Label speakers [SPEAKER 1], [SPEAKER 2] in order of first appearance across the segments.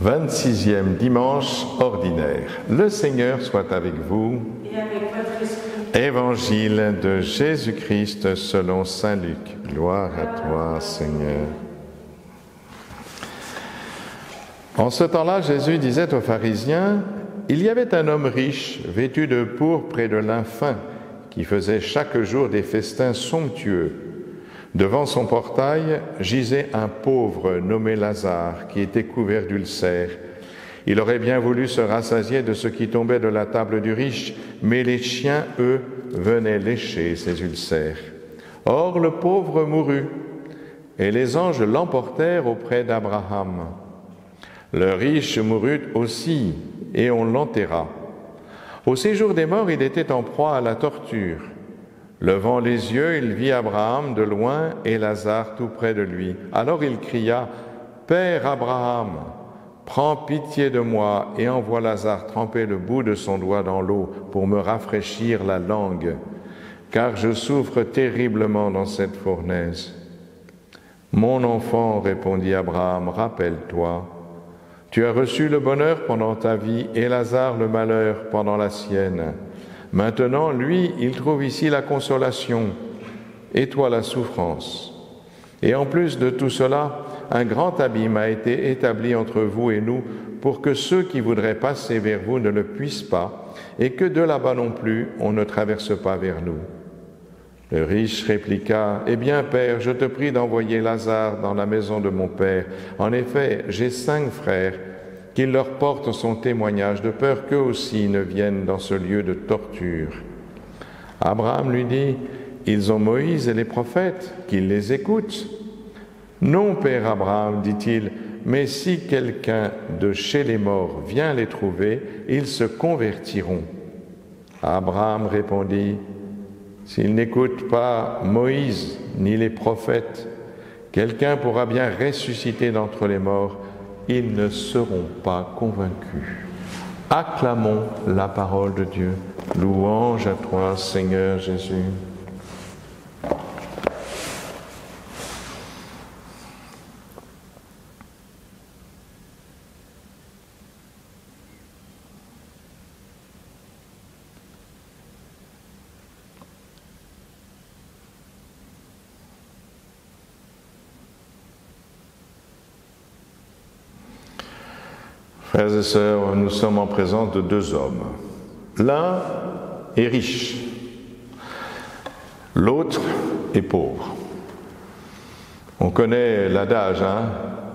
[SPEAKER 1] 26e dimanche ordinaire. Le Seigneur soit avec vous.
[SPEAKER 2] Et avec votre esprit.
[SPEAKER 1] Évangile de Jésus-Christ selon saint Luc. Gloire à toi, Seigneur. En ce temps-là, Jésus disait aux pharisiens, « Il y avait un homme riche, vêtu de pourpre et de lin fin, qui faisait chaque jour des festins somptueux. Devant son portail gisait un pauvre nommé Lazare, qui était couvert d'ulcères. Il aurait bien voulu se rassasier de ce qui tombait de la table du riche, mais les chiens, eux, venaient lécher ses ulcères. Or le pauvre mourut, et les anges l'emportèrent auprès d'Abraham. Le riche mourut aussi, et on l'enterra. Au séjour des morts, il était en proie à la torture. Levant les yeux, il vit Abraham de loin et Lazare tout près de lui. Alors il cria, « Père Abraham, prends pitié de moi et envoie Lazare tremper le bout de son doigt dans l'eau pour me rafraîchir la langue, car je souffre terriblement dans cette fournaise. » « Mon enfant, répondit Abraham, rappelle-toi, tu as reçu le bonheur pendant ta vie et Lazare le malheur pendant la sienne. Maintenant, lui, il trouve ici la consolation et toi la souffrance. Et en plus de tout cela, un grand abîme a été établi entre vous et nous pour que ceux qui voudraient passer vers vous ne le puissent pas et que de là-bas non plus, on ne traverse pas vers nous. » Le riche répliqua, « Eh bien, Père, je te prie d'envoyer Lazare dans la maison de mon Père. En effet, j'ai 5 frères, qu'il leur porte son témoignage, de peur qu'eux aussi ne viennent dans ce lieu de torture. » Abraham lui dit, « Ils ont Moïse et les prophètes, qu'ils les écoutent. » « Non, Père Abraham, dit-il, mais si quelqu'un de chez les morts vient les trouver, ils se convertiront. » Abraham répondit, « S'ils n'écoutent pas Moïse ni les prophètes, quelqu'un pourra bien ressusciter d'entre les morts, ils ne seront pas convaincus. » Acclamons la parole de Dieu. Louange à toi, Seigneur Jésus. Frères et sœurs, nous sommes en présence de 2 hommes. L'un est riche, l'autre est pauvre. On connaît l'adage,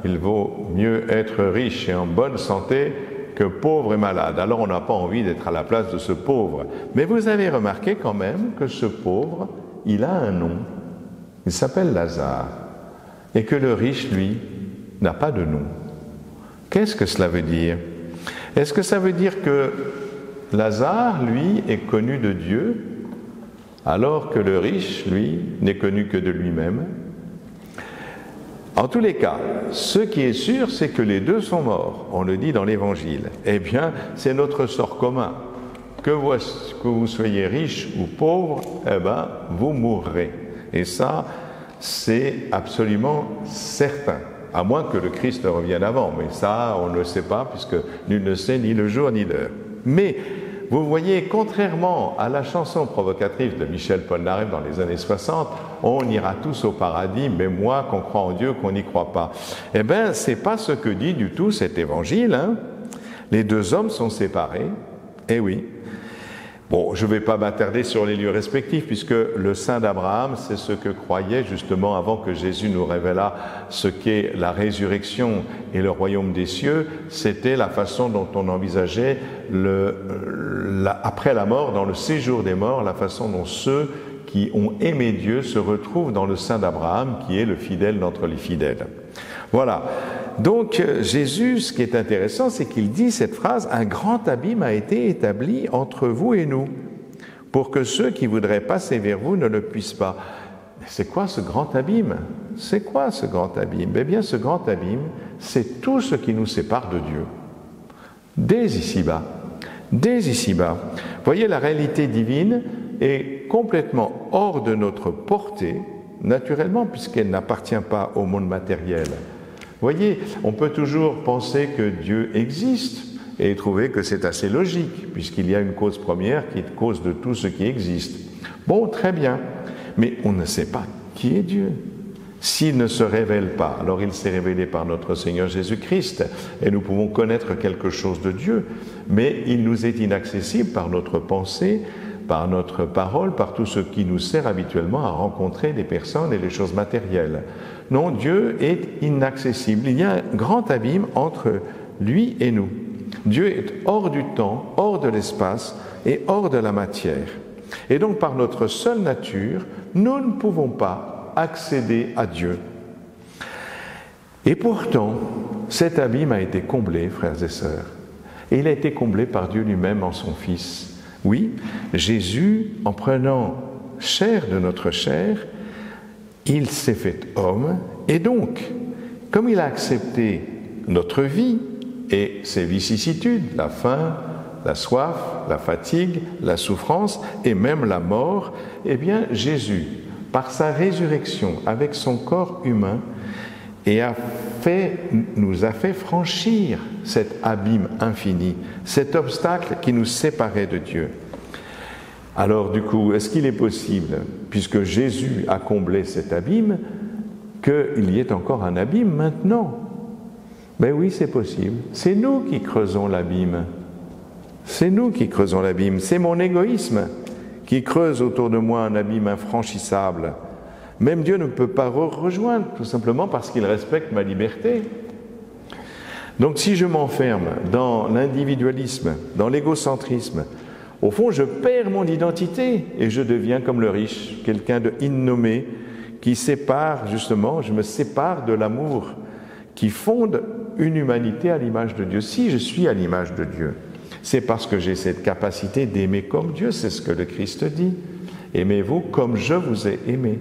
[SPEAKER 1] il vaut mieux être riche et en bonne santé que pauvre et malade. Alors on n'a pas envie d'être à la place de ce pauvre. Mais vous avez remarqué quand même que ce pauvre, il a un nom. Il s'appelle Lazare. Et que le riche, lui, n'a pas de nom. Qu'est-ce que cela veut dire? Est-ce que ça veut dire que Lazare, lui, est connu de Dieu, alors que le riche, lui, n'est connu que de lui-même? En tous les cas, ce qui est sûr, c'est que les 2 sont morts, on le dit dans l'Évangile. Eh bien, c'est notre sort commun. Que vous soyez riche ou pauvre, eh bien, vous mourrez. Et ça, c'est absolument certain. À moins que le Christ revienne avant, mais ça, on ne le sait pas, puisque nul ne sait ni le jour ni l'heure. Mais, vous voyez, contrairement à la chanson provocatrice de Michel Polnareff dans les années 60, on ira tous au paradis, mais moi, qu'on croit en Dieu, qu'on n'y croit pas. Eh bien, c'est pas ce que dit du tout cet évangile, Les 2 hommes sont séparés, eh oui. Bon, je ne vais pas m'attarder sur les lieux respectifs, puisque le sein d'Abraham, c'est ce que croyait justement avant que Jésus nous révélât ce qu'est la résurrection et le royaume des cieux, c'était la façon dont on envisageait après la mort, dans le séjour des morts, la façon dont ceux qui ont aimé Dieu se retrouvent dans le sein d'Abraham, qui est le fidèle d'entre les fidèles. Voilà. Donc Jésus, ce qui est intéressant, c'est qu'il dit cette phrase, « Un grand abîme a été établi entre vous et nous, pour que ceux qui voudraient passer vers vous ne le puissent pas. » C'est quoi ce grand abîme? C'est quoi ce grand abîme? Eh bien, ce grand abîme, c'est tout ce qui nous sépare de Dieu. Dès ici-bas. Dès ici-bas. Voyez, la réalité divine est complètement hors de notre portée, naturellement, puisqu'elle n'appartient pas au monde matériel. Voyez, on peut toujours penser que Dieu existe et trouver que c'est assez logique, puisqu'il y a une cause première qui est cause de tout ce qui existe. Bon, très bien, mais on ne sait pas qui est Dieu. S'il ne se révèle pas, alors il s'est révélé par notre Seigneur Jésus-Christ, et nous pouvons connaître quelque chose de Dieu, mais il nous est inaccessible par notre pensée, par notre parole, par tout ce qui nous sert habituellement à rencontrer les personnes et les choses matérielles. Non, Dieu est inaccessible. Il y a un grand abîme entre lui et nous. Dieu est hors du temps, hors de l'espace et hors de la matière. Et donc, par notre seule nature, nous ne pouvons pas accéder à Dieu. Et pourtant, cet abîme a été comblé, frères et sœurs. Et il a été comblé par Dieu lui-même en son Fils. Oui, Jésus, en prenant chair de notre chair, il s'est fait homme, et donc, comme il a accepté notre vie et ses vicissitudes, la faim, la soif, la fatigue, la souffrance et même la mort, eh bien Jésus, par sa résurrection avec son corps humain, nous a fait franchir cet abîme infini, cet obstacle qui nous séparait de Dieu. Alors du coup, est-ce qu'il est possible, puisque Jésus a comblé cet abîme, qu'il y ait encore un abîme maintenant? Ben oui, c'est possible. C'est nous qui creusons l'abîme. C'est nous qui creusons l'abîme. C'est mon égoïsme qui creuse autour de moi un abîme infranchissable. Même Dieu ne peut pas rejoindre, tout simplement parce qu'il respecte ma liberté. Donc si je m'enferme dans l'individualisme, dans l'égocentrisme, au fond je perds mon identité et je deviens comme le riche, quelqu'un de innommé qui sépare justement, je me sépare de l'amour qui fonde une humanité à l'image de Dieu. Si je suis à l'image de Dieu, c'est parce que j'ai cette capacité d'aimer comme Dieu, c'est ce que le Christ dit. Aimez-vous comme je vous ai aimé.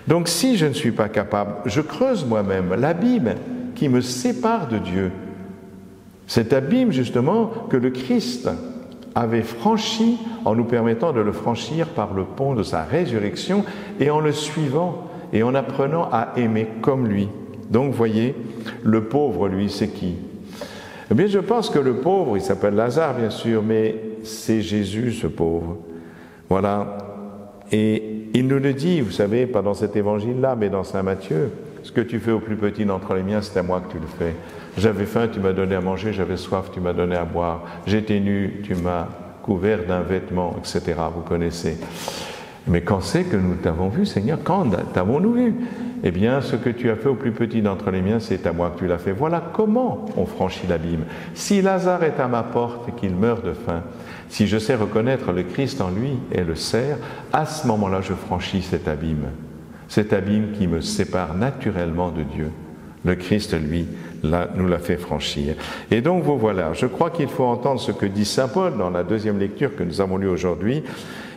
[SPEAKER 1] Donc si je ne suis pas capable, je creuse moi-même l'abîme qui me sépare de Dieu. Cet abîme justement que le Christ avait franchi en nous permettant de le franchir par le pont de sa résurrection et en le suivant et en apprenant à aimer comme lui. Donc voyez, le pauvre lui, c'est qui? Eh bien je pense que le pauvre, il s'appelle Lazare bien sûr, mais c'est Jésus ce pauvre. Voilà. Et il nous le dit, vous savez, pas dans cet évangile-là, mais dans Saint Matthieu, ce que tu fais au plus petit d'entre les miens, c'est à moi que tu le fais. J'avais faim, tu m'as donné à manger, j'avais soif, tu m'as donné à boire, j'étais nu, tu m'as couvert d'un vêtement, etc. Vous connaissez. Mais quand c'est que nous t'avons vu, Seigneur? Quand t'avons-nous vu? Eh bien, ce que tu as fait au plus petit d'entre les miens, c'est à moi que tu l'as fait. Voilà comment on franchit l'abîme. Si Lazare est à ma porte et qu'il meurt de faim, si je sais reconnaître le Christ en lui et le sers, à ce moment-là, je franchis cet abîme qui me sépare naturellement de Dieu. Le Christ, lui, nous l'a fait franchir. Et donc, vous voilà, je crois qu'il faut entendre ce que dit saint Paul dans la deuxième lecture que nous avons lue aujourd'hui.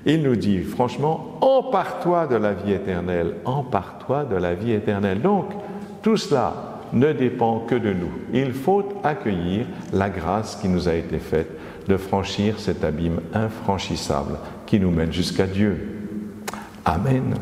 [SPEAKER 1] Il nous dit, franchement, empare-toi de la vie éternelle, empare-toi de la vie éternelle. Donc, tout cela ne dépend que de nous. Il faut accueillir la grâce qui nous a été faite de franchir cet abîme infranchissable qui nous mène jusqu'à Dieu. Amen.